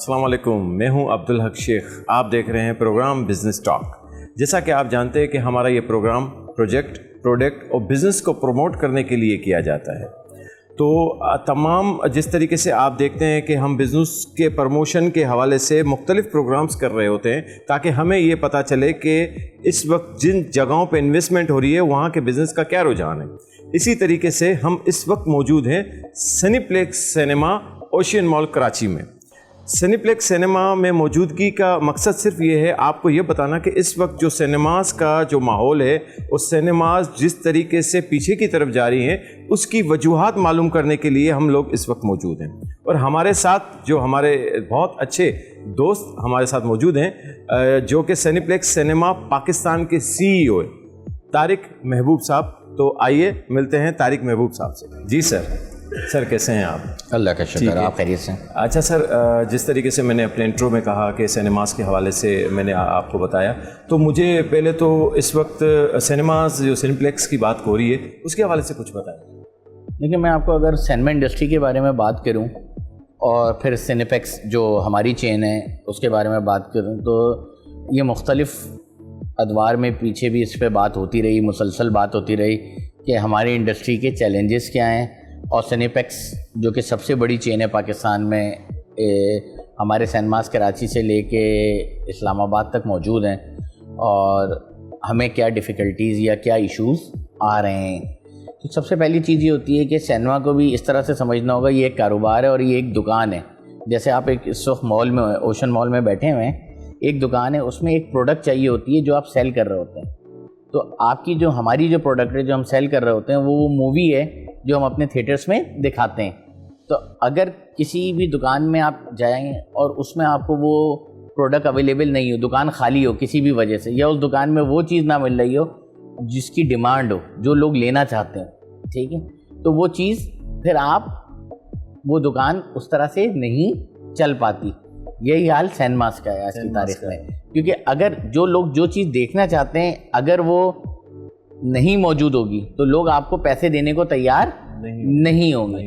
السلام علیکم، میں ہوں عبدالحق شیخ. آپ دیکھ رہے ہیں پروگرام بزنس ٹاک. جیسا کہ آپ جانتے ہیں کہ ہمارا یہ پروگرام پروجیکٹ، پروڈکٹ اور بزنس کو پروموٹ کرنے کے لیے کیا جاتا ہے. تو تمام جس طریقے سے آپ دیکھتے ہیں کہ ہم بزنس کے پروموشن کے حوالے سے مختلف پروگرامز کر رہے ہوتے ہیں تاکہ ہمیں یہ پتہ چلے کہ اس وقت جن جگہوں پہ انویسٹمنٹ ہو رہی ہے وہاں کے بزنس کا کیا رجحان ہے. اسی طریقے سے ہم اس وقت موجود ہیں سنی پلیکس سنیما اوشین مال کراچی میں. سنی پلیکس سنیما میں موجودگی کا مقصد صرف یہ ہے آپ کو یہ بتانا کہ اس وقت جو سنیماز کا جو ماحول ہے، اس سنیماز جس طریقے سے پیچھے کی طرف جاری ہیں اس کی وجوہات معلوم کرنے کے لیے ہم لوگ اس وقت موجود ہیں. اور ہمارے ساتھ جو ہمارے بہت اچھے دوست ہمارے ساتھ موجود ہیں جو کہ سنی پلیکس سنیما پاکستان کے CEO طارق محبوب صاحب. تو آئیے ملتے ہیں طارق محبوب صاحب سے. جی سر کیسے ہیں آپ؟ اللہ کا شکر. آپ خیریت سے؟ اچھا سر، جس طریقے سے میں نے اپنے انٹرو میں کہا کہ سنیماز کے حوالے سے میں نے آپ کو بتایا، تو مجھے پہلے تو اس وقت سنیماز جو سنی پلیکس کی بات ہو رہی ہے اس کے حوالے سے کچھ بتائیں. دیکھیں، میں آپ کو اگر سینما انڈسٹری کے بارے میں بات کروں اور پھر سنی پلیکس جو ہماری چین ہے اس کے بارے میں بات کروں تو یہ مختلف ادوار میں پیچھے بھی اس پہ بات ہوتی رہی، مسلسل بات ہوتی رہی کہ ہماری انڈسٹری کے چیلنجز کیا ہیں. اور سنی پلیکس جو کہ سب سے بڑی چین ہے پاکستان میں، ہمارے سنیماز کراچی سے لے کے اسلام آباد تک موجود ہیں، اور ہمیں کیا ڈیفیکلٹیز یا کیا ایشوز آ رہے ہیں. تو سب سے پہلی چیز یہ ہوتی ہے کہ سنیما کو بھی اس طرح سے سمجھنا ہوگا یہ ایک کاروبار ہے اور یہ ایک دکان ہے. جیسے آپ ایک اس وقت مال میں، اوشن مال میں بیٹھے ہوئے ہیں، ایک دکان ہے، اس میں ایک پروڈکٹ چاہیے ہوتی ہے جو آپ سیل کر رہے ہوتے ہیں. تو آپ کی جو ہماری جو پروڈکٹ ہے جو ہم سیل کر رہے ہوتے ہیں وہ مووی ہے جو ہم اپنے تھیٹرز میں دکھاتے ہیں. تو اگر کسی بھی دکان میں آپ جائیں اور اس میں آپ کو وہ پروڈکٹ اویلیبل نہیں ہو، دکان خالی ہو کسی بھی وجہ سے، یا اس دکان میں وہ چیز نہ مل رہی ہو جس کی ڈیمانڈ ہو، جو لوگ لینا چاہتے ہیں، ٹھیک ہے، تو وہ چیز پھر آپ وہ دکان اس طرح سے نہیں چل پاتی. یہی حال سنیماز کا ہے آج کی تاریخ میں. کیونکہ اگر جو لوگ جو چیز دیکھنا چاہتے ہیں اگر وہ نہیں موجود ہوگی تو لوگ آپ کو پیسے دینے کو تیار نہیں ہوں گے.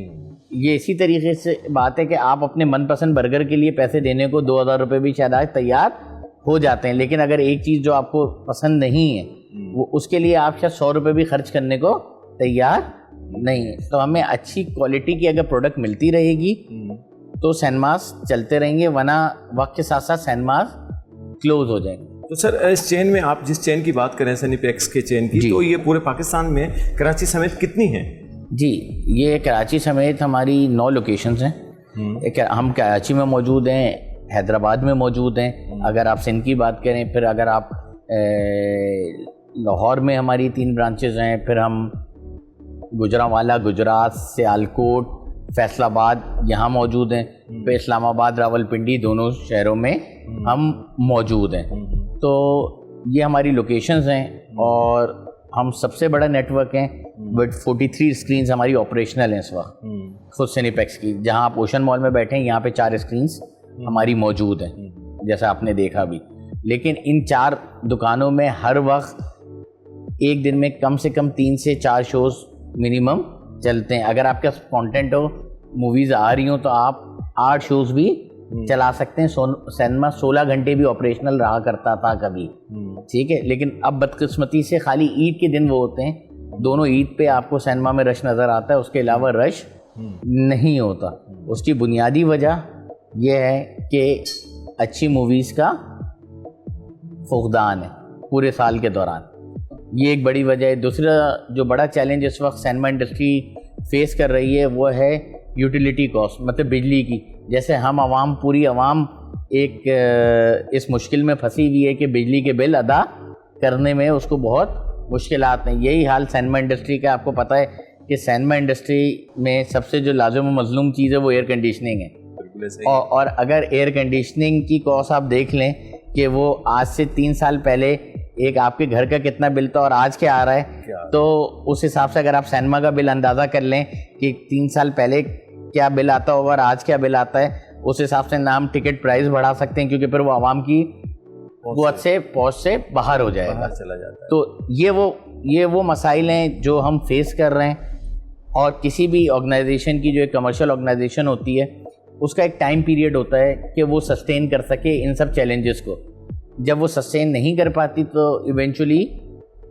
یہ اسی طریقے سے بات ہے کہ آپ اپنے من پسند برگر کے لیے پیسے دینے کو 2000 روپے بھی شاید آج تیار ہو جاتے ہیں، لیکن اگر ایک چیز جو آپ کو پسند نہیں ہے وہ اس کے لیے آپ شاید 100 روپے بھی خرچ کرنے کو تیار نہیں ہے. تو ہمیں اچھی کوالٹی کی اگر پروڈکٹ ملتی رہے گی تو سنیماز چلتے رہیں گے، ورنہ وقت کے ساتھ ساتھ سنیماز کلوز ہو جائیں گے. تو سر اس چین میں آپ جس چین کی بات کریں سنی پلیکس کے چین کی، تو یہ پورے پاکستان میں کراچی سمیت کتنی ہیں؟ جی، یہ کراچی سمیت ہماری 9 لوکیشنز ہیں. ہم کراچی میں موجود ہیں، حیدرآباد میں موجود ہیں، اگر آپ سندھ کی بات کریں، پھر اگر آپ لاہور میں ہماری 3 برانچز ہیں، پھر ہم گجرانوالا، گجرات، سیالکوٹ، فیصل آباد یہاں موجود ہیں، پھر اسلام آباد، راولپنڈی دونوں شہروں میں ہم موجود ہیں. تو یہ ہماری لوکیشنز ہیں اور ہم سب سے بڑا نیٹ ورک ہیں. بٹ 43 اسکرینز ہماری آپریشنل ہیں اس وقت خود سنی پلیکس کی. جہاں آپ اوشن مال میں بیٹھے ہیں یہاں پہ 4 اسکرینز ہماری موجود ہیں جیسا آپ نے دیکھا بھی. لیکن ان 4 دکانوں میں ہر وقت ایک دن میں کم سے کم 3 سے 4 شوز منیمم چلتے ہیں. اگر آپ کے کانٹینٹ ہو، موویز آ رہی ہوں تو آپ 8 شوز بھی چلا سکتے ہیں. سنیما 16 گھنٹے بھی آپریشنل رہا کرتا تھا کبھی، ٹھیک ہے، لیکن اب بدقسمتی سے خالی عید کے دن وہ ہوتے ہیں. دونوں عید پہ آپ کو سنیما میں رش نظر آتا ہے، اس کے علاوہ رش نہیں ہوتا. اس کی بنیادی وجہ یہ ہے کہ اچھی موویز کا فقدان ہے پورے سال کے دوران، یہ ایک بڑی وجہ ہے. دوسرا جو بڑا چیلنج اس وقت سنیما انڈسٹری فیس کر رہی ہے وہ ہے یوٹیلیٹی کاسٹ، مطلب بجلی کی. جیسے ہم عوام، پوری عوام ایک اس مشکل میں پھنسی ہوئی ہے کہ بجلی کے بل ادا کرنے میں اس کو بہت مشکلات ہیں. یہی حال سنیما انڈسٹری کا. آپ کو پتہ ہے کہ سنیما انڈسٹری میں سب سے جو لازم و مظلوم چیز ہے وہ ایئر کنڈیشننگ ہے. اور اگر ایئر کنڈیشننگ کی کاسٹ آپ دیکھ لیں کہ وہ آج سے 3 سال پہلے ایک آپ کے گھر کا کتنا بل تھا اور آج کیا آ رہا ہے، تو اس حساب سے اگر آپ سنیما کا بل اندازہ کر لیں کہ 3 سال پہلے کیا بل آتا ہوگا اور آج کیا بل آتا ہے، اس حساب سے نام ٹکٹ پرائز بڑھا سکتے ہیں، کیونکہ پھر وہ عوام کی قوت سے پہنچ سے باہر ہو جائے گا. تو یہ وہ مسائل ہیں جو ہم فیس کر رہے ہیں. اور کسی بھی آرگنائزیشن کی جو ایک کمرشل آرگنائزیشن ہوتی ہے اس کا ایک ٹائم پیریڈ ہوتا ہے کہ وہ سسٹین کر سکے ان سب چیلنجز کو. جب وہ سسٹین نہیں کر پاتی تو ایونچولی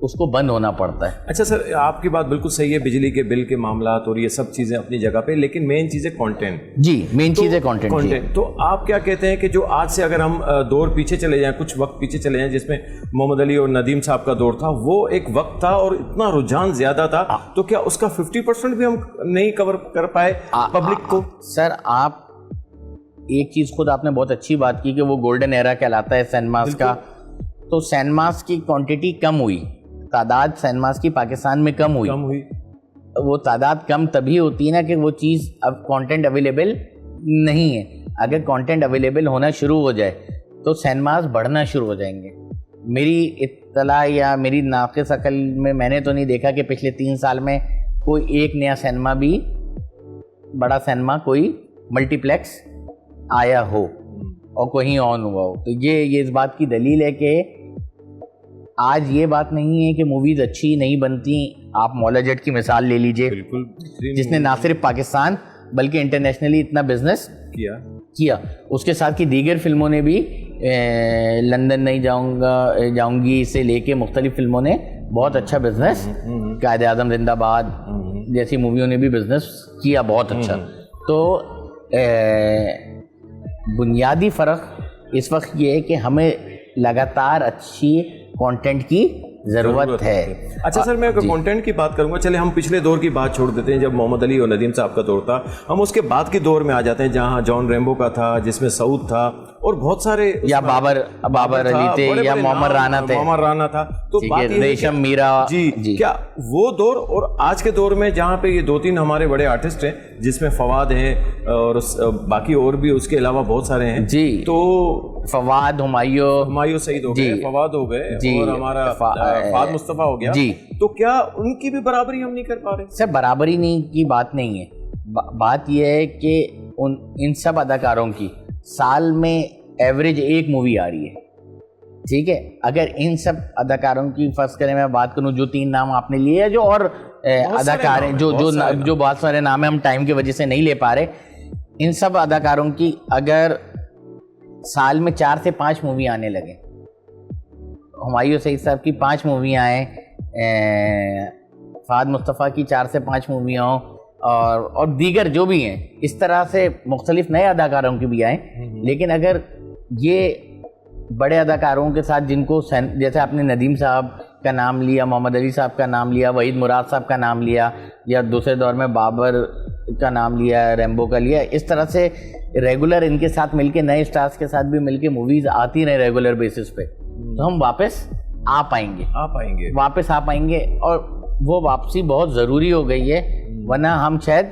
اس کو بند ہونا پڑتا ہے. اچھا سر، آپ کی بات بالکل صحیح ہے، بجلی کے بل کے معاملات اور یہ سب چیزیں اپنی جگہ پہ، لیکن مین چیز ہے کانٹینٹ. جی مین چیز ہے کانٹینٹ. تو آپ کیا کہتے ہیں کہ جو آج سے اگر ہم دور پیچھے چلے جائیں، کچھ وقت پیچھے چلے جائیں، جس میں محمد علی اور ندیم صاحب کا دور تھا، وہ ایک وقت تھا اور اتنا رجحان زیادہ تھا، تو کیا اس کا 50% بھی ہم نہیں کور کر پائے پبلک کو؟ سر آپ ایک چیز خود آپ نے بہت اچھی بات کی کہ وہ گولڈن ایرا کہلاتا ہے سینماز کا. تو سینماز کی کوانٹٹی کم ہوئی، تعداد سینماز کی پاکستان میں کم ہوئی. وہ تعداد کم تبھی ہوتی ہے نا کہ وہ چیز اب کانٹینٹ اویلیبل نہیں ہے. اگر کانٹینٹ اویلیبل ہونا شروع ہو جائے تو سینماز بڑھنا شروع ہو جائیں گے. میری اطلاع یا میری ناقص عقل میں نے تو نہیں دیکھا کہ پچھلے 3 سال میں کوئی ایک نیا سینما بھی، بڑا سینما کوئی ملٹی پلیکس آیا ہو اور کہیں آن ہوا ہو. تو یہ اس بات کی دلیل ہے کہ آج یہ بات نہیں ہے کہ موویز اچھی نہیں بنتی. آپ مولا جٹ کی مثال لے لیجئے، جس نے نہ صرف پاکستان بلکہ انٹرنیشنلی اتنا بزنس کیا. اس کے ساتھ کی دیگر فلموں نے بھی، لندن نہیں جاؤں گی سے لے کے مختلف فلموں نے بہت اچھا بزنس، قائد اعظم زندہ باد جیسی موویوں نے بھی بزنس کیا بہت اچھا. تو بنیادی فرق اس وقت یہ ہے کہ ہمیں لگاتار اچھی کانٹینٹ کی ضرورت ہے. اچھا سر، میں اگر کانٹینٹ کی بات کروں گا، چلے ہم پچھلے دور کی بات چھوڑ دیتے ہیں جب محمد علی اور ندیم صاحب کا دور تھا، ہم اس کے بعد کے دور میں آ جاتے ہیں جہاں جان ریمبو کا تھا، جس میں سعود تھا اور بہت سارے، یا بابر علی تھے، یا محمد رانا تھا. تو ریشم میرا. جی کیا وہ دور اور آج کے دور میں جہاں پہ یہ 2-3 ہمارے بڑے آرٹسٹ ہیں، جس میں فواد ہیں اور باقی اور بھی اس کے علاوہ بہت سارے ہیں. جی تو فواد، ہمایوں سعید ہو گئے، فواد ہو گئے، اور ہمارا فہد مصطفیٰ ہو گیا. جی تو کیا ان کی بھی برابری ہم نہیں کر پا رہے؟ سر برابری نہیں کی بات نہیں ہے. بات یہ ہے کہ ان سب اداکاروں کی سال میں ایوریج ایک مووی آ رہی ہے. ٹھیک ہے، اگر ان سب اداکاروں کی فرض کریں میں بات کروں، جو 3 نام آپ نے لیے، جو اور اداکار ہیں، جو بہت سارے نام ہیں، ہم ٹائم کی وجہ سے نہیں لے پا رہے، ان سب اداکاروں کی اگر سال میں 4 سے 5 مووی آنے لگے، ہمایوں سعید صاحب کی 5 موویاں آئیں، فہد مصطفیٰ کی 4 سے 5 موویاں ہوں، اور دیگر جو بھی ہیں، اس طرح سے مختلف نئے اداکاروں کی بھی آئیں. لیکن اگر یہ بڑے اداکاروں کے ساتھ جن کو جیسے آپ نے ندیم صاحب کا نام لیا، محمد علی صاحب کا نام لیا، وحید مراد صاحب کا نام لیا، یا دوسرے دور میں بابر کا نام لیا، ریمبو کا لیا، اس طرح سے ریگولر ان کے ساتھ مل کے، نئے اسٹارز کے ساتھ بھی مل کے موویز آتی رہے ریگولر بیسس پہ، تو ہم واپس آ پائیں گے. اور وہ واپسی بہت ضروری ہو گئی ہے، ورنہ ہم شاید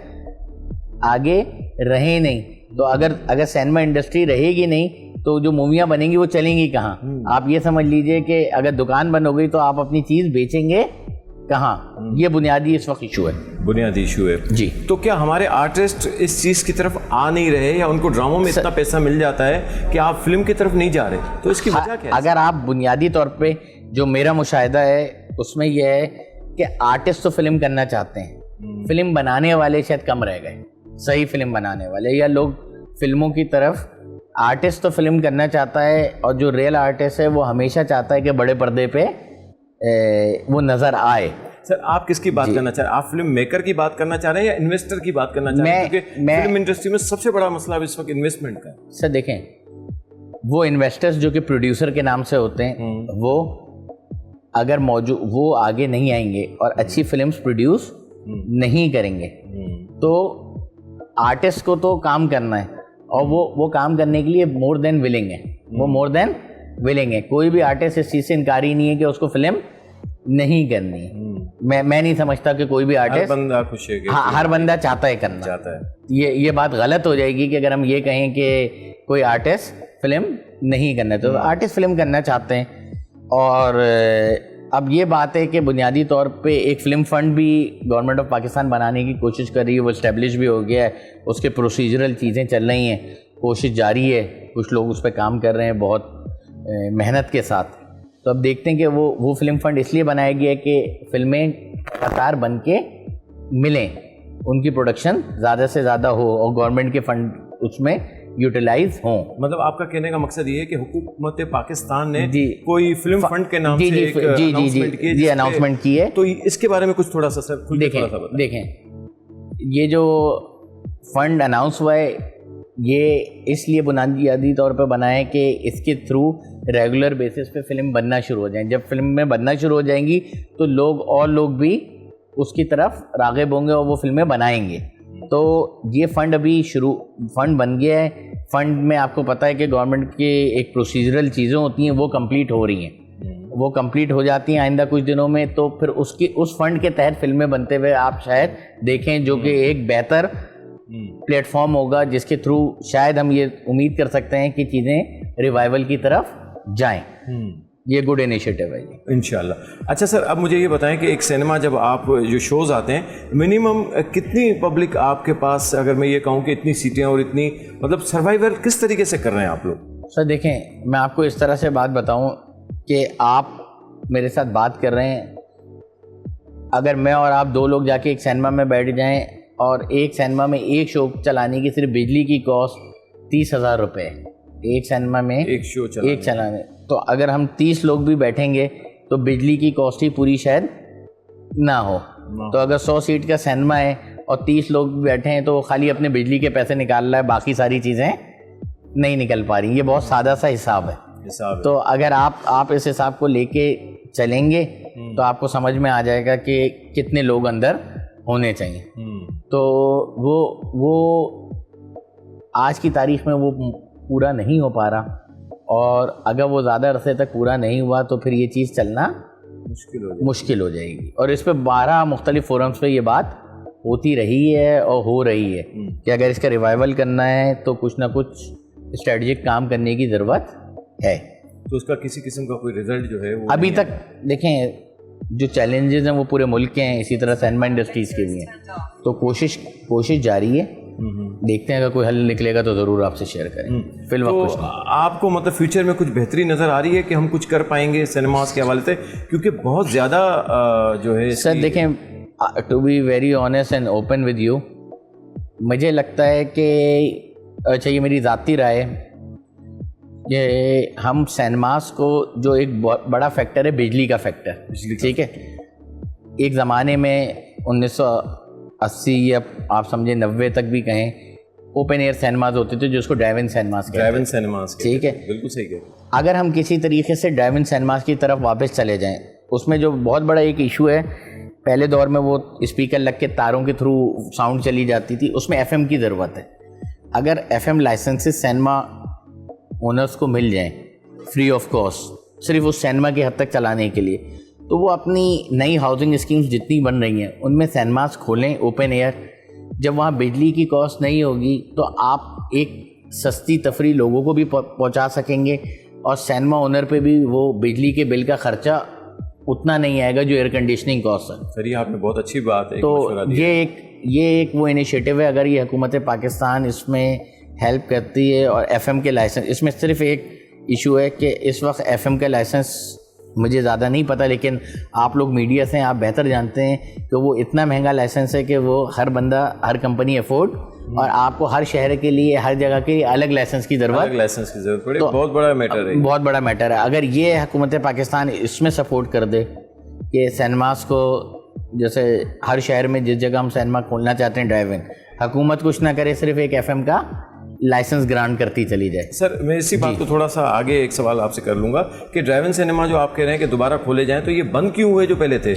آگے رہیں نہیں. تو اگر سینما انڈسٹری رہے گی نہیں تو جو موویاں بنیں گی وہ چلیں گی کہاں؟ آپ یہ سمجھ لیجئے کہ اگر دکان بند ہو گئی تو آپ اپنی چیز بیچیں گے کہاں؟ یہ بنیادی اس وقت ایشو ہے. جی تو کیا ہمارے آرٹسٹ اس چیز کی طرف آ نہیں رہے، یا ان کو ڈراموں میں اتنا پیسہ مل جاتا ہے کہ آپ فلم کی طرف نہیں جا رہے؟ تو اس کی وجہ کیا ہے؟ اگر آپ بنیادی طور پہ، جو میرا مشاہدہ ہے اس میں یہ ہے کہ آرٹسٹ تو فلم کرنا چاہتے ہیں، فلم بنانے والے شاید کم رہ گئے، صحیح فلم بنانے والے، یا لوگ فلموں کی طرف، آرٹسٹ تو فلم کرنا چاہتا ہے، اور جو ریئل آرٹسٹ ہے وہ ہمیشہ چاہتا ہے کہ بڑے پردے پہ وہ نظر آئے. سر آپ کس کی بات کرنا چاہ رہے ہیں؟ آپ فلم میکر کی بات کرنا چاہ رہے ہیں یا انویسٹر کی بات کرنا چاہ رہے ہیں؟ کیونکہ فلم انڈسٹری میں سب سے بڑا مسئلہ اس وقت انویسٹمنٹ کا ہے. سر دیکھیں، وہ انویسٹرز جو کہ پروڈیوسر کے نام سے ہوتے ہیں، وہ اگر موجود، وہ آگے نہیں آئیں گے اور اچھی فلمز پروڈیوس نہیں کریں گے، تو آرٹسٹ کو تو کام کرنا ہے، اور وہ کام کرنے کے لیے مور دین ولنگ ہے. کوئی بھی آرٹسٹ اس چیز سے انکاری نہیں ہے کہ اس کو فلم نہیں کرنی ہے. میں نہیں سمجھتا کہ کوئی بھی آرٹسٹ، ہر بندہ چاہتا ہے کرنا. یہ بات غلط ہو جائے گی کہ اگر ہم یہ کہیں کہ کوئی آرٹسٹ فلم نہیں کرنا. تو آرٹسٹ فلم کرنا چاہتے ہیں. اور اب یہ بات ہے کہ بنیادی طور پہ ایک فلم فنڈ بھی گورنمنٹ آف پاکستان بنانے کی کوشش کر رہی ہے، وہ اسٹیبلش بھی ہو گیا ہے، اس کے پروسیجرل چیزیں چل رہی ہیں، کوشش جاری ہے، کچھ لوگ اس پہ کام کر رہے ہیں بہت محنت کے ساتھ. تو اب دیکھتے ہیں کہ وہ فلم فنڈ اس لیے بنایا گیا ہے کہ فلمیں لگاتار بن کے ملیں، ان کی پروڈکشن زیادہ سے زیادہ ہو، اور گورنمنٹ کے فنڈ اس میں یوٹیلائز ہوں. مطلب آپ کا کہنے کا مقصد یہ ہے کہ حکومت پاکستان نے کوئی فلم فنڈ کے نام سے ایک اناؤنسمنٹ کی ہے, تو اس کے بارے میں کچھ تھوڑا سا سر دیکھیں. یہ جو فنڈ اناؤنس ہوا ہے یہ اس لیے بنیادی طور پہ بنا ہے کہ اس کے تھرو ریگولر بیسس پہ فلم بننا شروع ہو جائیں. جب فلم میں بننا شروع ہو جائیں گی تو لوگ بھی اس کی طرف راغب ہوں گے اور وہ فلمیں بنائیں گے. تو یہ فنڈ ابھی فنڈ بن گیا ہے. فنڈ میں آپ کو پتہ ہے کہ گورنمنٹ کے ایک پروسیجرل چیزیں ہوتی ہیں وہ کمپلیٹ ہو رہی ہیں, وہ کمپلیٹ ہو جاتی ہیں آئندہ کچھ دنوں میں. تو پھر اس فنڈ کے تحت فلمیں بنتے ہوئے آپ شاید دیکھیں, جو کہ ایک بہتر پلیٹ فارم ہوگا جس کے تھرو شاید ہم یہ امید کر سکتے ہیں کہ چیزیں ریوائول کی طرف جائیں. یہ گڈ انیشیٹو ہے انشاءاللہ. اچھا سر, اب مجھے یہ بتائیں کہ ایک سینما جب آپ جو شوز آتے ہیں منیمم کتنی پبلک آپ کے پاس, اگر میں یہ کہوں کہ اتنی سیٹیں اور اتنی مطلب سروائیور کس طریقے سے کر رہے ہیں آپ لوگ؟ سر دیکھیں, میں آپ کو اس طرح سے بات بتاؤں کہ آپ میرے ساتھ بات کر رہے ہیں, اگر میں اور آپ دو لوگ جا کے ایک سینما میں بیٹھ جائیں اور ایک سینما میں ایک شو چلانے کی صرف بجلی کی کاسٹ 30,000 روپے ایک سینما میں ایک شو چلانے, تو اگر ہم 30 لوگ بھی بیٹھیں گے تو بجلی کی کاسٹ ہی پوری شاید نہ ہو. تو اگر 100 سیٹ کا سینما ہے اور 30 لوگ بھی بیٹھے ہیں تو وہ خالی اپنے بجلی کے پیسے نکال رہا ہے, باقی ساری چیزیں نہیں نکل پا رہی. یہ بہت سادہ سا حساب ہے. تو اگر آپ اس حساب کو لے کے چلیں گے تو آپ کو سمجھ میں آ جائے گا کہ کتنے لوگ اندر ہونے چاہیے. تو وہ آج کی تاریخ میں وہ پورا نہیں ہو پا رہا, اور اگر وہ زیادہ عرصے تک پورا نہیں ہوا تو پھر یہ چیز چلنا مشکل ہو جائے گی. اور اس پہ 12 مختلف فورمز پہ یہ بات ہوتی رہی ہے اور ہو رہی ہے کہ اگر اس کا ریوائول کرنا ہے تو کچھ نہ کچھ اسٹریٹجک کام کرنے کی ضرورت ہے. تو اس کا کسی قسم کا کوئی رزلٹ جو ہے ابھی تک دیکھیں جو چیلنجز ہیں وہ پورے ملک کے ہیں, اسی طرح سینما انڈسٹریز کے بھی ہیں. تو کوشش جاری ہے, دیکھتے ہیں اگر کوئی حل نکلے گا تو ضرور آپ سے شیئر کریں. فی الوقت آپ کو مطلب فیوچر میں کچھ بہتری نظر آ رہی ہے کہ ہم کچھ کر پائیں گے سینماز کے حوالے سے, کیونکہ بہت زیادہ جو ہے سر دیکھیں to be very honest and open with you, مجھے لگتا ہے کہ اچھا یہ میری ذاتی رائے ہے کہ ہم سینماز کو جو ایک بڑا فیکٹر ہے بجلی کا فیکٹر, ٹھیک ہے. ایک زمانے میں 1980 یا آپ سمجھیں 90 تک بھی کہیں اوپن ایئر سینماز ہوتے تھے جو اس کو ڈرائیو ان سینماز ٹھیک ہے, بالکل صحیح ہے. اگر ہم کسی طریقے سے ڈرائیو ان سینماز کی طرف واپس چلے جائیں, اس میں جو بہت بڑا ایک ایشو ہے, پہلے دور میں وہ اسپیکر لگ کے تاروں کے تھرو ساؤنڈ چلی جاتی تھی, اس میں ایف ایم کی ضرورت ہے. اگر F M licenses cinema owners کو مل جائیں فری آف کاسٹ صرف اس سینما کی حد تک چلانے کے لیے, تو وہ اپنی نئی ہاؤسنگ اسکیمز جتنی بن رہی ہیں ان میں سینماز کھولیں اوپن ایئر. جب وہاں بجلی کی کاسٹ نہیں ہوگی تو آپ ایک سستی تفریح لوگوں کو بھی پہنچا سکیں گے, اور سینما اونر پہ بھی وہ بجلی کے بل کا خرچہ اتنا نہیں آئے گا جو ایئر کنڈیشننگ کاسٹ ہے. سر یہ آپ نے بہت اچھی بات ہے. تو یہ ایک وہ انیشیٹو ہے, اگر یہ حکومت پاکستان اس میں ہیلپ کرتی ہے. اور ایف ایم کے لائسنس, اس میں صرف ایک ایشو ہے کہ اس وقت ایف ایم کا لائسنس مجھے زیادہ نہیں پتہ, لیکن آپ لوگ میڈیا سے آپ بہتر جانتے ہیں کہ وہ اتنا مہنگا لائسنس ہے کہ وہ ہر بندہ ہر کمپنی افورڈ, اور آپ کو ہر شہر کے لیے ہر جگہ کے لیے الگ لائسنس کی ضرورت پڑے. بہت بڑا میٹر ہے, بہت بڑا میٹر ہے. اگر یہ حکومت پاکستان اس میں سپورٹ کر دے کہ سینماز کو, جیسے ہر شہر میں جس جگہ ہم سینما کھولنا چاہتے ہیں ڈرائیو ان, حکومت کچھ نہ کرے, صرف ایک ایف ایم کا لائسنس گرانٹ کرتی چلی جائے. سر میں اسی بات کو تھوڑا سا آگے ایک سوال آپ سے کر لوں گا کہ ڈرائیو ان سینما جو آپ کہہ رہے ہیں کہ دوبارہ کھولے جائیں, تو یہ بند کیوں ہوئے جو پہلے تھے؟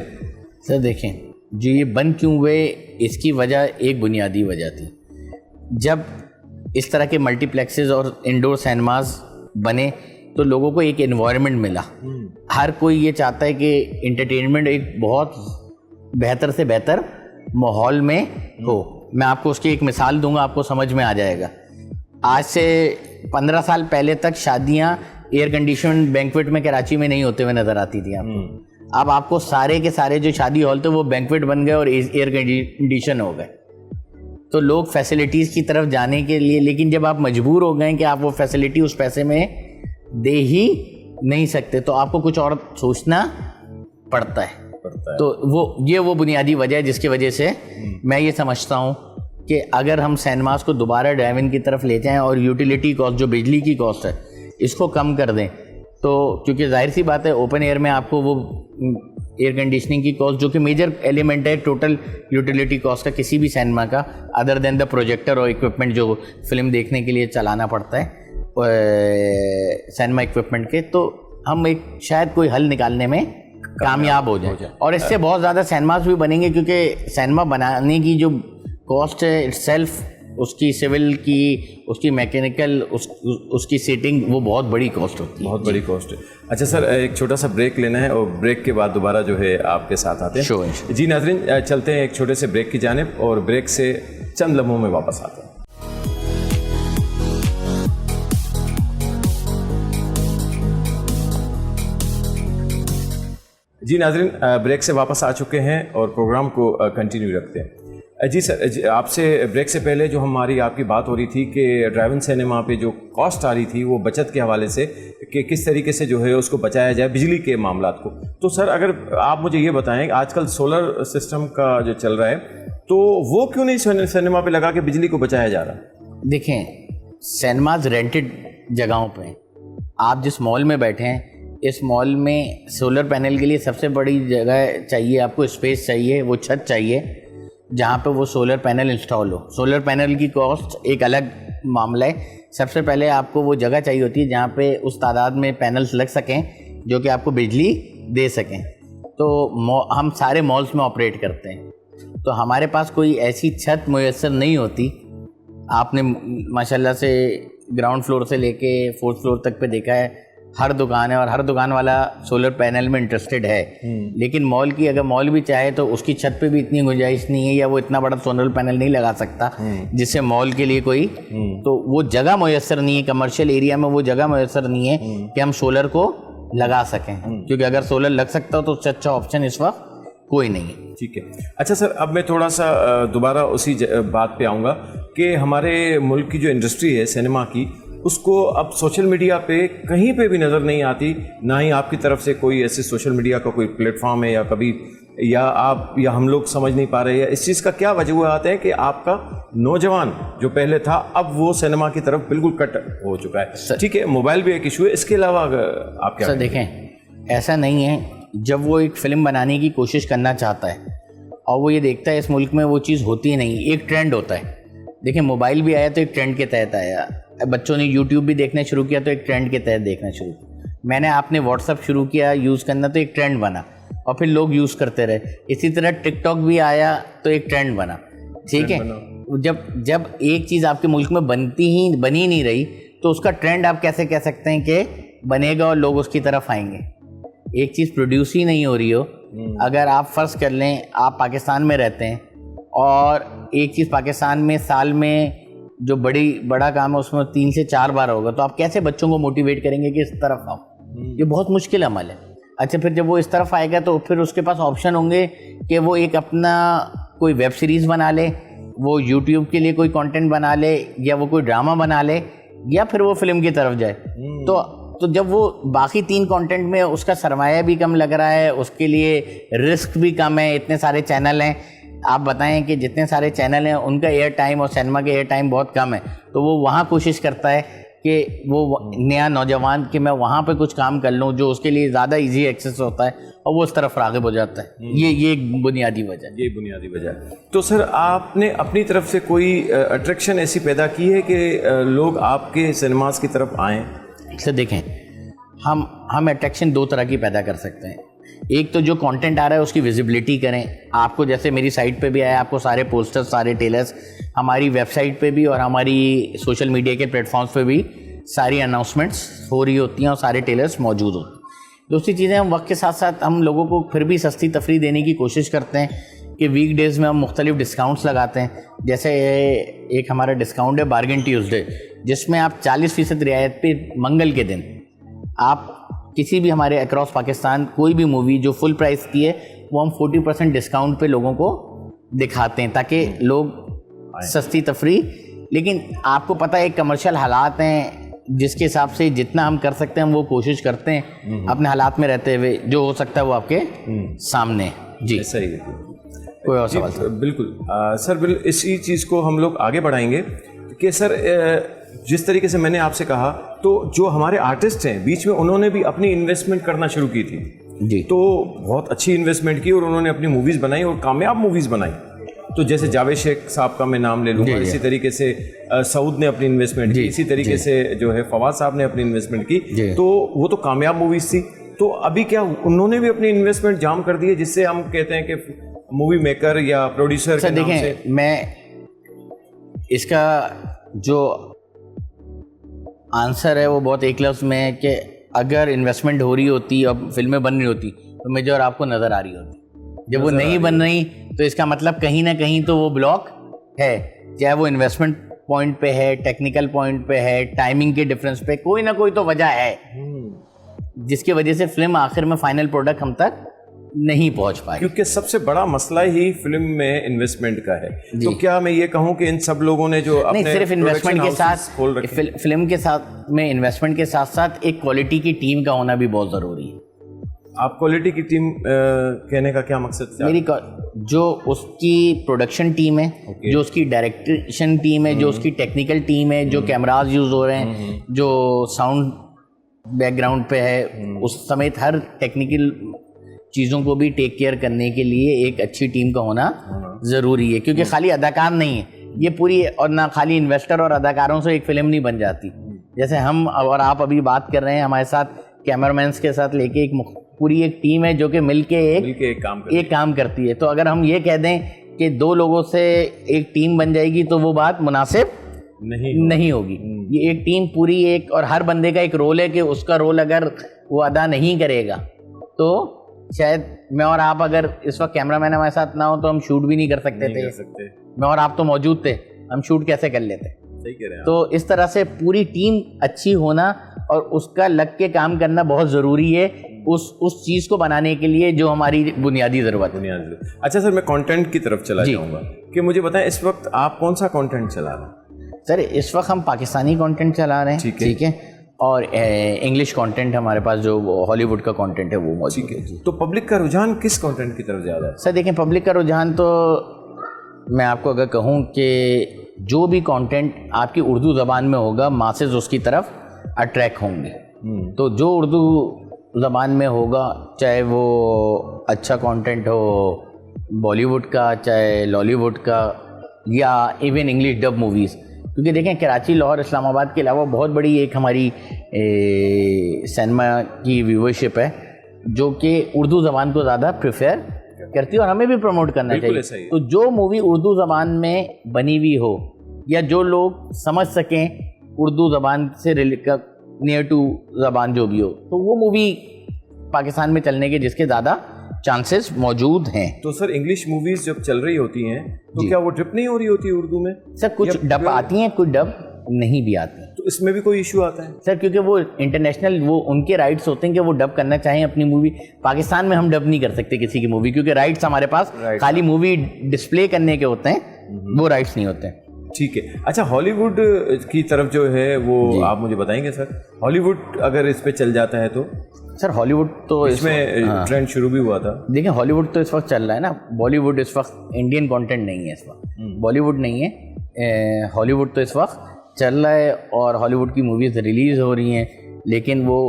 سر دیکھیں جو یہ بند کیوں ہوئے اس کی وجہ ایک بنیادی وجہ تھی. جب اس طرح کے ملٹی پلیکسز اور انڈور سینماز بنے تو لوگوں کو ایک انوائرمنٹ ملا. ہر کوئی یہ چاہتا ہے کہ انٹرٹینمنٹ ایک بہت بہتر سے بہتر ماحول میں ہو. میں آپ کو اس کی ایک مثال دوں گا, آپ کو سمجھ میں آ جائے گا. آج سے 15 سال پہلے تک شادیاں ایئر کنڈیشن بینکویٹ میں کراچی میں نہیں ہوتے ہوئے نظر آتی تھیں آپ کو. اب آپ کو سارے کے سارے جو شادی ہال تھے وہ بینکویٹ بن گئے اور ایئر کنڈیشن ہو گئے. تو لوگ فیسلٹیز کی طرف جانے کے لیے, لیکن جب آپ مجبور ہو گئے کہ آپ وہ فیسلٹی اس پیسے میں دے ہی نہیں سکتے تو آپ کو کچھ اور سوچنا پڑتا ہے. تو وہ بنیادی وجہ ہے جس کی وجہ سے میں یہ سمجھتا ہوں کہ اگر ہم سینماز کو دوبارہ ڈرائیو ان کی طرف لے جائیں اور یوٹیلیٹی کاسٹ جو بجلی کی کاسٹ ہے اس کو کم کر دیں, تو کیونکہ ظاہر سی بات ہے اوپن ایئر میں آپ کو وہ ایئر کنڈیشننگ کی کاسٹ جو کہ میجر ایلیمنٹ ہے ٹوٹل یوٹیلیٹی کاسٹ کا کسی بھی سینما کا, ادر دین دا پروجیکٹر اور اکوپمنٹ جو فلم دیکھنے کے لیے چلانا پڑتا ہے سینما اکوپمنٹ کے, تو ہم ایک شاید کوئی حل نکالنے میں کامیاب ہو جائیں. اور اس سے بہت زیادہ سینماز بھی بنیں گے, کیونکہ سینما بنانے کی جو کاسٹ ہے اٹ سیلف, اس کی سول کی, اس کی میکینیکل, اس کی سیٹنگ, وہ بہت بڑی کاسٹ ہوتی ہے, بہت بڑی کاسٹ ہے. اچھا سر, ایک چھوٹا سا بریک لینا ہے اور بریک کے بعد دوبارہ جو ہے آپ کے ساتھ آتے ہیں. جی ناظرین, چلتے ہیں ایک چھوٹے سے بریک کی جانب اور بریک سے چند لمحوں میں واپس آتے ہیں. جی ناظرین, بریک سے واپس آ چکے ہیں اور پروگرام کو کنٹینیو رکھتے ہیں. جی سر, آپ سے بریک سے پہلے جو ہماری آپ کی بات ہو رہی تھی کہ ڈرائیو ان سینما پہ جو کاسٹ آ رہی تھی وہ بچت کے حوالے سے کہ کس طریقے سے جو ہے اس کو بچایا جائے بجلی کے معاملات کو. تو سر اگر آپ مجھے یہ بتائیں, آج کل سولر سسٹم کا جو چل رہا ہے تو وہ کیوں نہیں سینما پہ لگا کے بجلی کو بچایا جا رہا؟ دیکھیں, سینماز رینٹڈ جگہوں پہ ہیں. آپ جس مال میں بیٹھے ہیں اس مال میں سولر پینل کے لیے سب سے بڑی جگہ چاہیے, آپ کو اسپیس چاہیے, وہ چھت چاہیے جہاں پہ وہ سولر پینل انسٹال ہو. سولر پینل کی کاسٹ ایک الگ معاملہ ہے. سب سے پہلے آپ کو وہ جگہ چاہیے ہوتی ہے جہاں پہ اس تعداد میں پینلز لگ سکیں جو کہ آپ کو بجلی دے سکیں. تو ہم سارے مالز میں آپریٹ کرتے ہیں, تو ہمارے پاس کوئی ایسی چھت میسر نہیں ہوتی. آپ نے ماشاءاللہ سے گراؤنڈ فلور سے لے کے 4th فلور تک پہ دیکھا ہے, ہر دکان ہے اور ہر دکان والا سولر پینل میں انٹرسٹڈ ہے. لیکن مال کی اگر مال بھی چاہے تو اس کی چھت پہ بھی اتنی گنجائش نہیں ہے, یا وہ اتنا بڑا سولر پینل نہیں لگا سکتا جس سے مال کے لیے کوئی, تو وہ جگہ میسر نہیں ہے. کمرشل ایریا میں وہ جگہ میسر نہیں ہے کہ ہم سولر کو لگا سکیں, کیونکہ اگر سولر لگ سکتا ہو تو اس سے اچھا آپشن اس وقت کوئی نہیں ہے. ٹھیک ہے. اچھا سر, اب میں تھوڑا سا دوبارہ اسی بات پہ آؤں گا کہ ہمارے ملک کی جو انڈسٹری ہے سینما کی, اس کو اب سوشل میڈیا پہ کہیں پہ بھی نظر نہیں آتی, نہ ہی آپ کی طرف سے کوئی ایسے سوشل میڈیا کا کوئی پلیٹ فارم ہے, یا کبھی یا آپ یا ہم لوگ سمجھ نہیں پا رہے ہیں. اس چیز کا کیا وجوہات ہیں کہ آپ کا نوجوان جو پہلے تھا اب وہ سینما کی طرف بالکل کٹ ہو چکا ہے؟ ٹھیک ہے, موبائل بھی ایک ایشو ہے, اس کے علاوہ آپ کیا؟ سر دیکھیں, ایسا نہیں ہے. جب وہ ایک فلم بنانے کی کوشش کرنا چاہتا ہے اور وہ یہ دیکھتا ہے اس ملک میں وہ چیز ہوتی نہیں, ایک ٹرینڈ ہوتا ہے. دیکھیں, موبائل بھی آیا تو ایک ٹرینڈ کے تحت آیا, بچوں نے یوٹیوب بھی دیکھنا شروع کیا تو ایک ٹرینڈ کے تحت دیکھنا شروع کیا. میں نے آپ نے واٹس ایپ شروع کیا یوز کرنا تو ایک ٹرینڈ بنا اور پھر لوگ یوز کرتے رہے. اسی طرح ٹک ٹاک بھی آیا تو ایک ٹرینڈ بنا. ٹھیک ہے, جب ایک چیز آپ کے ملک میں بنی نہیں رہی تو اس کا ٹرینڈ آپ کیسے کہہ سکتے ہیں کہ بنے گا اور لوگ اس کی طرف آئیں گے؟ ایک چیز پروڈیوس ہی نہیں ہو رہی ہو. اگر آپ فرض کر لیں آپ پاکستان میں رہتے ہیں اور ایک چیز پاکستان میں سال میں جو بڑا کام ہے اس میں 3 سے 4 بار ہوگا, تو آپ کیسے بچوں کو موٹیویٹ کریں گے کہ اس طرف آؤ؟ یہ بہت مشکل عمل ہے. اچھا, پھر جب وہ اس طرف آئے گا تو پھر اس کے پاس آپشن ہوں گے کہ وہ ایک اپنا کوئی ویب سیریز بنا لے, وہ یوٹیوب کے لیے کوئی کانٹینٹ بنا لے, یا وہ کوئی ڈرامہ بنا لے, یا پھر وہ فلم کی طرف جائے. تو جب وہ باقی 3 کانٹینٹ میں اس کا سرمایہ بھی کم لگ رہا ہے, اس کے لیے رسک بھی کم ہے, اتنے سارے چینل ہیں, آپ بتائیں کہ جتنے سارے چینل ہیں ان کا ایئر ٹائم اور سینما کا ایئر ٹائم بہت کم ہے, تو وہ وہاں کوشش کرتا ہے کہ وہ نیا نوجوان کہ میں وہاں پہ کچھ کام کر لوں جو اس کے لیے زیادہ ایزی ایکسیس ہوتا ہے, اور وہ اس طرف راغب ہو جاتا ہے. یہ ایک بنیادی وجہ ہے. یہ بنیادی وجہ ہے. تو سر آپ نے اپنی طرف سے کوئی اٹریکشن ایسی پیدا کی ہے کہ لوگ آپ کے سینماز کی طرف آئیں؟ سر دیکھیں, ہم اٹریکشن 2 طرح کی پیدا کر سکتے ہیں. ایک تو جو کانٹینٹ آ رہا ہے اس کی ویزیبلٹی کریں. آپ کو جیسے میری سائٹ پہ بھی آیا, آپ کو سارے پوسٹر, سارے ٹیلرز ہماری ویب سائٹ پہ بھی اور ہماری سوشل میڈیا کے پلیٹ فارمز پہ بھی ساری اناؤنسمنٹس ہو رہی ہوتی ہیں اور سارے ٹیلرز موجود ہوتے ہیں. دوسری چیزیں, ہم وقت کے ساتھ ساتھ ہم لوگوں کو پھر بھی سستی تفریح دینے کی کوشش کرتے ہیں کہ ویک ڈیز میں ہم مختلف ڈسکاؤنٹس لگاتے ہیں. جیسے ایک ہمارا ڈسکاؤنٹ ہے بارگن ٹیوزڈے, جس میں آپ 40% رعایت پہ منگل کے دن آپ کسی بھی ہمارے اکراس پاکستان کوئی بھی مووی جو فل پرائز کی ہے وہ ہم 40% ڈسکاؤنٹ پہ لوگوں کو دکھاتے ہیں تاکہ لوگ سستی تفریح. لیکن آپ کو پتہ ہے ایک کمرشل حالات ہیں جس کے حساب سے جتنا ہم کر سکتے ہیں ہم وہ کوشش کرتے ہیں اپنے حالات میں رہتے ہوئے, جو ہو سکتا ہے وہ آپ کے سامنے. جی صحیح ہے. کوئی اور سوال جی بالکل سر، اسی چیز کو ہم لوگ آگے بڑھائیں گے کہ سر جس طریقے سے میں نے آپ سے کہا تو جو ہمارے آرٹسٹ ہیں بیچ میں انہوں نے بھی اپنی انویسٹمنٹ کرنا شروع کی تھی جی، تو بہت اچھی انویسٹمنٹ کی اور انہوں نے اپنی موویز بنائی اور کامیاب موویز بنائی. تو جیسے جاوید شیخ صاحب کا میں نام لے لوں گا, اسی طریقے سے سعود نے اپنی انویسٹمنٹ کی, اسی طریقے سے جو ہے فواد صاحب نے اپنی انویسٹمنٹ کی, تو وہ تو کامیاب موویز تھی. تو ابھی کیا انہوں نے بھی اپنی انویسٹمنٹ جام کر دی ہے, جس سے ہم کہتے ہیں کہ مووی میکر یا پروڈیوسر کے نام سے؟ دیکھیں, میں اس کا جو آنسر ہے وہ بہت ایک لفظ میں ہے کہ اگر انویسٹمنٹ ہو رہی ہوتی اور فلمیں بن رہی ہوتی تو میجر آپ کو نظر آ رہی ہوتی. جب وہ نہیں بن رہی تو اس کا مطلب کہیں نہ کہیں تو وہ بلاک ہے, چاہے وہ انویسٹمنٹ پوائنٹ پہ ہے, ٹیکنیکل پوائنٹ پہ ہے, ٹائمنگ کے ڈفرینس پہ, کوئی نہ کوئی تو وجہ ہے جس کی وجہ سے فلم آخر میں فائنل پروڈکٹ ہم تک نہیں پہنچ پائے. کیونکہ سب سے بڑا مسئلہ ہی فلم میں انویسٹمنٹ کا ہے. تو کیا میں یہ کہوں کہ ان سب لوگوں نے جو نہیں, صرف انویسٹمنٹ کے ساتھ, فلم کے ساتھ میں انویسٹمنٹ کے ساتھ ساتھ ایک کوالٹی کی ٹیم کا ہونا بھی بہت ضروری ہے. آپ کوالٹی کی ٹیم کہنے کا کیا مقصد ہے؟ میری جو اس کی پروڈکشن ٹیم ہے, جو اس کی ڈائریکشن ٹیم ہے, جو اس کی ٹیکنیکل ٹیم ہے, جو کیمراز یوز ہو رہے ہیں, جو ساؤنڈ بیک گراؤنڈ پہ ہے, اس سمیت ہر ٹیکنیکل چیزوں کو بھی ٹیک کیئر کرنے کے لیے ایک اچھی ٹیم کا ہونا ضروری ہے. کیونکہ خالی اداکار نہیں ہے یہ پوری, اور نہ خالی انویسٹر اور اداکاروں سے ایک فلم نہیں بن جاتی. جیسے ہم اور آپ ابھی بات کر رہے ہیں, ہمارے ساتھ کیمرامینس کے ساتھ لے کے ایک پوری ایک ٹیم ہے جو کہ مل کے ایک کام کرتی ہے. تو اگر ہم یہ کہہ دیں کہ 2 لوگوں سے ایک ٹیم بن جائے گی تو وہ بات مناسب نہیں ہوگی. یہ ایک ٹیم پوری ایک, اور ہر بندے کا ایک رول ہے کہ اس کا رول اگر وہ ادا نہیں کرے گا تو شاید میں اور آپ اگر اس وقت کیمرہ مین ہمارے ساتھ نہ ہو تو ہم شوٹ بھی نہیں کر سکتے تھے. میں اور آپ تو موجود تھے, ہم شوٹ کیسے کر لیتے؟ تو اس طرح سے پوری ٹیم اچھی ہونا اور اس کا لگ کے کام کرنا بہت ضروری ہے اس چیز کو بنانے کے لیے جو ہماری بنیادی ضرورت ہے. اچھا سر, میں کانٹینٹ کی طرف چلا جاؤں گا کہ مجھے بتائیں اس وقت آپ کون سا کانٹینٹ چلا رہے ہیں؟ سر اس وقت ہم پاکستانی کانٹینٹ چلا رہے ہیں, ٹھیک ہے, اور انگلش کانٹینٹ ہمارے پاس جو ہالی ووڈ کا کانٹینٹ ہے وہ موجود ہے. تو پبلک کا رجحان کس کانٹینٹ کی طرف زیادہ ہے؟ سر دیکھیں, پبلک کا رجحان تو میں آپ کو اگر کہوں کہ جو بھی کانٹینٹ آپ کی اردو زبان میں ہوگا ماسز اس کی طرف اٹریکٹ ہوں گے. تو جو اردو زبان میں ہوگا, چاہے وہ اچھا کانٹینٹ ہو بالی ووڈ کا, چاہے لالی ووڈ کا, یا ایون انگلش ڈب موویز, کیونکہ دیکھیں کراچی, لاہور, اسلام آباد کے علاوہ بہت بڑی ایک ہماری سینما کی ویورشپ ہے جو کہ اردو زبان کو زیادہ پریفر کرتی ہے اور ہمیں بھی پروموٹ کرنا چاہیے. تو جو مووی اردو زبان میں بنی ہوئی ہو یا جو لوگ سمجھ سکیں اردو زبان سے نیئر ٹو زبان جو بھی ہو, تو وہ مووی پاکستان میں چلنے کے جس کے زیادہ چانسز موجود ہیں. تو سر انگلش موویز جب چل رہی ہوتی ہیں تو کیا وہ ڈب نہیں ہو رہی ہوتی اردو میں؟ سر کچھ ڈب آتی ہیں, کچھ ڈب نہیں بھی آتی ہیں. تو اس میں بھی کوئی ایشو آتا ہے؟ سر کیونکہ وہ انٹرنیشنل, وہ ان کے رائٹس ہوتے ہیں کہ وہ ڈب کرنا چاہیں اپنی مووی. پاکستان میں ہم ڈب نہیں کر سکتے کسی کی مووی, کیونکہ رائٹس ہمارے پاس خالی مووی ڈسپلے کرنے کے ہوتے ہیں, وہ رائٹس نہیں ہوتے ہیں. ٹھیک ہے. اچھا, ہالی ووڈ کی طرف جو ہے وہ آپ مجھے بتائیں گے سر, ہالی ووڈ اگر اس پہ چل جاتا ہے تو؟ سر ہالی ووڈ تو اس میں ٹرینڈ شروع بھی ہوا تھا. دیکھیں ہالی ووڈ تو اس وقت چل رہا ہے نا, بالی ووڈ اس وقت انڈین کانٹینٹ نہیں ہے اس وقت, بالی ووڈ نہیں ہے, ہالی ووڈ تو اس وقت چل رہا ہے اور ہالی ووڈ کی موویز ریلیز ہو رہی ہیں, لیکن وہ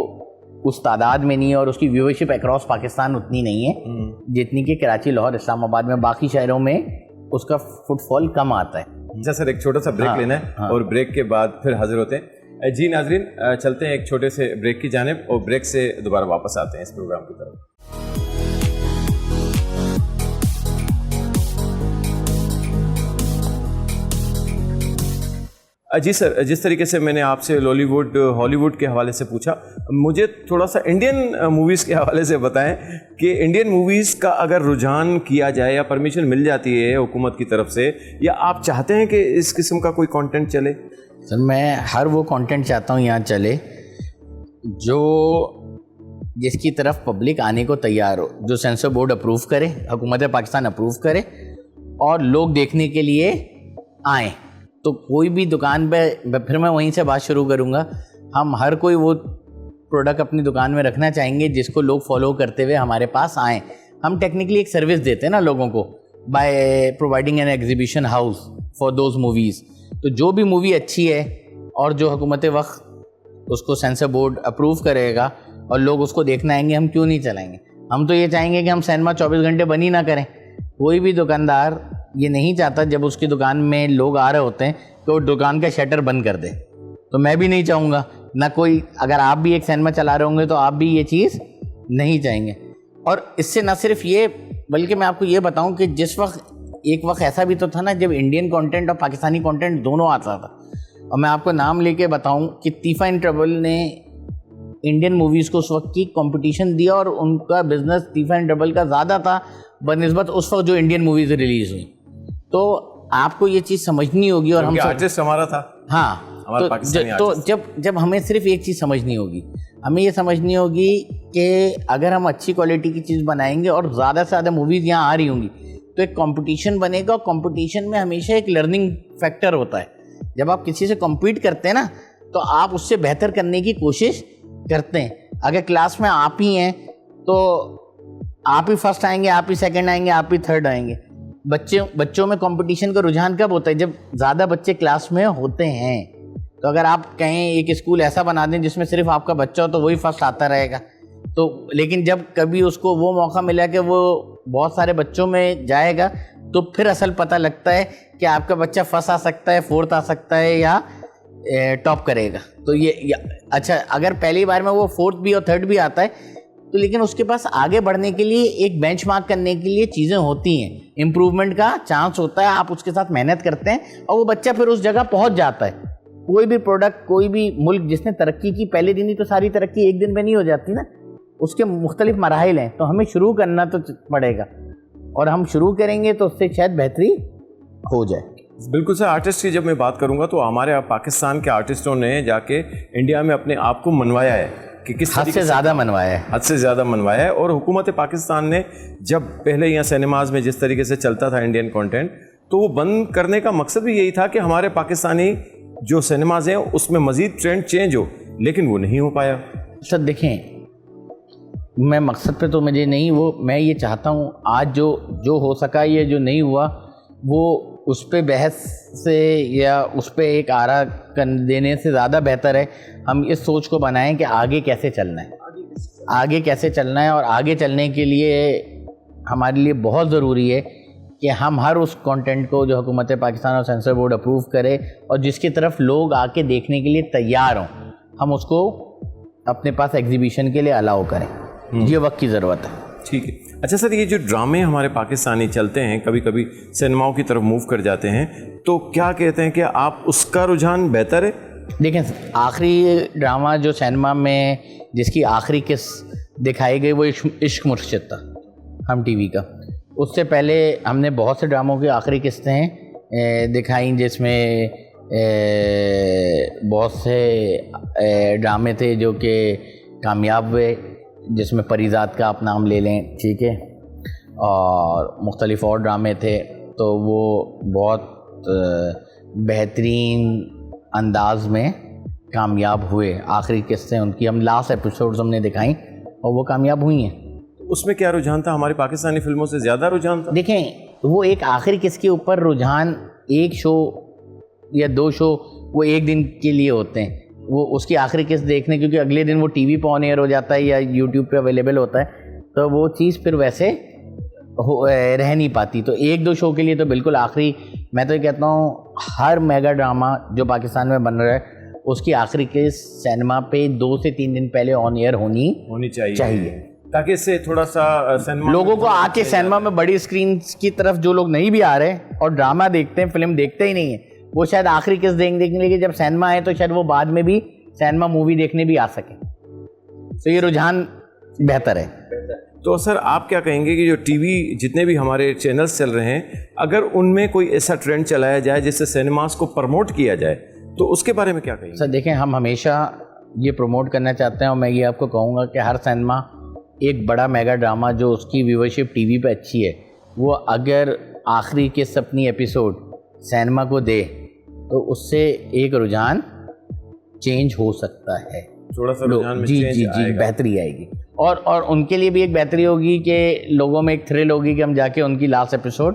اس تعداد میں نہیں ہے اور اس کی ویورشپ اکراس پاکستان اتنی نہیں ہے جتنی کہ کراچی, لاہور, اسلام آباد میں. باقی شہروں میں اس کا فٹ فال کم آتا ہے. اچھا سر, ایک چھوٹا سا بریک لینا ہے اور بریک کے بعد پھر حاضر ہوتے ہیں. جی ناظرین, چلتے ہیں ایک چھوٹے سے بریک کی جانب اور بریک سے دوبارہ واپس آتے ہیں اس پروگرام کی طرف. جی سر, جس طریقے سے میں نے آپ سے لالی ووڈ, ہالی ووڈ کے حوالے سے پوچھا, مجھے تھوڑا سا انڈین موویز کے حوالے سے بتائیں کہ انڈین موویز کا اگر رجحان کیا جائے یا پرمیشن مل جاتی ہے حکومت کی طرف سے, یا آپ چاہتے ہیں کہ اس قسم کا کوئی کانٹینٹ چلے؟ سر میں ہر وہ کانٹینٹ چاہتا ہوں یہاں چلے جو جس کی طرف پبلک آنے کو تیار ہو, جو سینسر بورڈ اپروو کرے, حکومت پاکستان اپروو کرے اور لوگ دیکھنے کے لیے آئیں. تو کوئی بھی دکان پہ, پھر میں وہیں سے بات شروع کروں گا, ہم ہر کوئی وہ پروڈکٹ اپنی دکان میں رکھنا چاہیں گے جس کو لوگ فالو کرتے ہوئے ہمارے پاس آئیں. ہم ٹیکنیکلی ایک سروس دیتے ہیں نا لوگوں کو, by providing an exhibition house for those movies. تو جو بھی مووی اچھی ہے اور جو حکومت وقت اس کو سینسر بورڈ اپروو کرے گا اور لوگ اس کو دیکھنا آئیں گے, ہم کیوں نہیں چلائیں گے؟ ہم تو یہ چاہیں گے کہ ہم سینما 24 گھنٹے بند ہی نہ کریں. کوئی بھی دکاندار یہ نہیں چاہتا جب اس کی دکان میں لوگ آ رہے ہوتے ہیں کہ وہ دکان کا شٹر بند کر دے. تو میں بھی نہیں چاہوں گا, نہ کوئی, اگر آپ بھی ایک سینما چلا رہے ہوں گے تو آپ بھی یہ چیز نہیں چاہیں گے. اور اس سے نہ صرف یہ, بلکہ میں آپ کو یہ بتاؤں کہ جس وقت ایک وقت ایسا بھی تو تھا نا جب انڈین کانٹینٹ اور پاکستانی کانٹینٹ دونوں آتا تھا, اور میں آپ کو نام لے کے بتاؤں کہ تیفا ان ٹربل نے انڈین موویز کو اس وقت کی کمپٹیشن دیا, اور ان کا بزنس تیفا ان ٹربل کا زیادہ تھا بنسبت اس وقت جو انڈین موویز ریلیز ہوئی. تو آپ کو یہ چیز سمجھنی ہوگی, اور ہم آرٹسٹ ہمارا تھا. ہاں, تو جب ہمیں صرف ایک چیز سمجھنی ہوگی, ہمیں یہ سمجھنی ہوگی کہ اگر ہم اچھی کوالٹی کی چیز بنائیں گے اور زیادہ سے زیادہ موویز یہاں آ رہی ہوں گی تو ایک کمپٹیشن بنے گا, اور کمپٹیشن میں ہمیشہ ایک لرننگ فیکٹر ہوتا ہے. جب آپ کسی سے کمپیٹ کرتے ہیں نا تو آپ اس سے بہتر کرنے کی کوشش کرتے ہیں. اگر کلاس میں آپ ہی ہیں تو آپ ہی فرسٹ آئیں گے, آپ ہی سیکنڈ آئیں گے, آپ ہی تھرڈ آئیں گے. بچوں میں کمپٹیشن کا رجحان کب ہوتا ہے؟ جب زیادہ بچے کلاس میں ہوتے ہیں. تو اگر آپ کہیں ایک اسکول ایسا بنا دیں جس میں صرف آپ کا بچہ ہو تو وہی فرسٹ آتا رہے گا. تو لیکن جب کبھی اس کو وہ موقع ملا کہ وہ بہت سارے بچوں میں جائے گا تو پھر اصل پتہ لگتا ہے کہ آپ کا بچہ فرسٹ آ سکتا ہے, فورتھ آ سکتا ہے, یا ٹاپ کرے گا. تو یہ اچھا, اگر پہلی بار میں وہ فورتھ بھی اور تھرڈ بھی آتا ہے تو لیکن اس کے پاس آگے بڑھنے کے لیے ایک بینچ مارک کرنے کے لیے چیزیں ہوتی ہیں, امپروومنٹ کا چانس ہوتا ہے, آپ اس کے ساتھ محنت کرتے ہیں اور وہ بچہ پھر اس جگہ پہنچ جاتا ہے. کوئی بھی پروڈکٹ, کوئی بھی ملک جس نے ترقی کی, پہلے دن ہی تو ساری ترقی ایک دن میں نہیں ہو جاتی نا, اس کے مختلف مراحل ہیں. تو ہمیں شروع کرنا تو پڑے گا, اور ہم شروع کریں گے تو اس سے شاید بہتری ہو جائے. بالکل سر. آرٹسٹ کی جب میں بات کروں گا تو ہمارے پاکستان کے آرٹسٹوں نے جا کے انڈیا میں اپنے آپ کو منوایا ہے کہ کس حد سے زیادہ منوایا ہے, حد سے زیادہ منوایا ہے. اور حکومت پاکستان نے جب پہلے یہاں سینماز میں جس طریقے سے چلتا تھا انڈین کانٹینٹ, تو وہ بند کرنے کا مقصد بھی یہی تھا کہ ہمارے پاکستانی جو سینماز ہیں اس میں مزید ٹرینڈ چینج ہو, لیکن وہ نہیں ہو پایا. سر دیکھیں, میں مقصد پہ تو مجھے نہیں, وہ میں یہ چاہتا ہوں آج جو ہو سکا, یہ جو نہیں ہوا وہ اس پہ بحث سے یا اس پہ ایک آرا دینے سے زیادہ بہتر ہے ہم اس سوچ کو بنائیں کہ آگے کیسے چلنا ہے, آگے کیسے چلنا ہے. اور آگے چلنے کے لیے ہمارے لیے بہت ضروری ہے کہ ہم ہر اس کانٹینٹ کو جو حکومت پاکستان اور سینسر بورڈ اپروو کرے اور جس کی طرف لوگ آ کے دیکھنے کے لیے تیار ہوں, ہم اس کو اپنے پاس ایگزیبیشن کے لیے الاؤ کریں. یہ وقت کی ضرورت ہے. ٹھیک ہے. اچھا سر, یہ جو ڈرامے ہمارے پاکستانی چلتے ہیں, کبھی کبھی سینماؤں کی طرف موو کر جاتے ہیں, تو کیا کہتے ہیں کہ آپ اس کا رجحان بہتر ہے؟ دیکھیں, آخری ڈرامہ جو سینما میں جس کی آخری قسط دکھائی گئی وہ عشق مرشد تھا, ہم ٹی وی کا. اس سے پہلے ہم نے بہت سے ڈراموں کی آخری قسطیں دکھائیں جس میں بہت سے ڈرامے تھے جو کہ کامیاب ہوئے, جس میں پریزاد کا آپ نام لے لیں, ٹھیک ہے, اور مختلف اور ڈرامے تھے. تو وہ بہت بہترین انداز میں کامیاب ہوئے. آخری قسطیں ان کی ہم لاسٹ ایپیسوڈز ہم نے دکھائیں اور وہ کامیاب ہوئی ہیں. اس میں کیا رجحان تھا؟ ہماری پاکستانی فلموں سے زیادہ رجحان تھا. دیکھیں, وہ ایک آخری قسط کے اوپر رجحان, ایک شو یا دو شو وہ ایک دن کے لیے ہوتے ہیں, وہ اس کی آخری قسط دیکھنے, کیونکہ اگلے دن وہ ٹی وی پہ آن ایئر ہو جاتا ہے یا یوٹیوب پہ اویلیبل ہوتا ہے, تو وہ چیز پھر ویسے رہ نہیں پاتی. تو ایک دو شو کے لیے تو بالکل آخری, میں تو یہ کہتا ہوں ہر میگا ڈرامہ جو پاکستان میں بن رہا ہے اس کی آخری قسط سینما پہ 2 سے 3 دن پہلے آن ایئر ہونی چاہیے تاکہ اس سے تھوڑا سا سینما لوگوں کو آ کے سینما میں بڑی اسکرینس کی طرف جو لوگ نہیں بھی آ رہے اور ڈرامہ دیکھتے ہیں, فلم دیکھتے ہی نہیں ہیں, وہ شاید آخری قسط دیکھنے کے جب سینما آئے تو شاید وہ بعد میں بھی سینما مووی دیکھنے بھی آ سکیں. تو یہ رجحان بہتر ہے. تو سر آپ کیا کہیں گے کہ جو ٹی وی جتنے بھی ہمارے چینلز چل رہے ہیں, اگر ان میں کوئی ایسا ٹرینڈ چلایا جائے جس سے سینماز کو پروموٹ کیا جائے, تو اس کے بارے میں کیا کہیں گے؟ سر دیکھیں, ہم ہمیشہ یہ پروموٹ کرنا چاہتے ہیں, اور میں یہ آپ کو کہوں گا کہ ہر سینما ایک بڑا میگا ڈرامہ جو اس کی ویورشپ ٹی وی پہ اچھی ہے, وہ اگر آخری قسط اپنی ایپیسوڈ سینما کو دے تو اس سے ایک رجحان چینج ہو سکتا ہے, تھوڑا سا رجحان میں جی بہتری آئے گی. اور ان کے لیے بھی ایک بہتری ہوگی کہ لوگوں میں ایک تھرل ہوگی کہ ہم جا کے ان کی لاسٹ ایپیسوڈ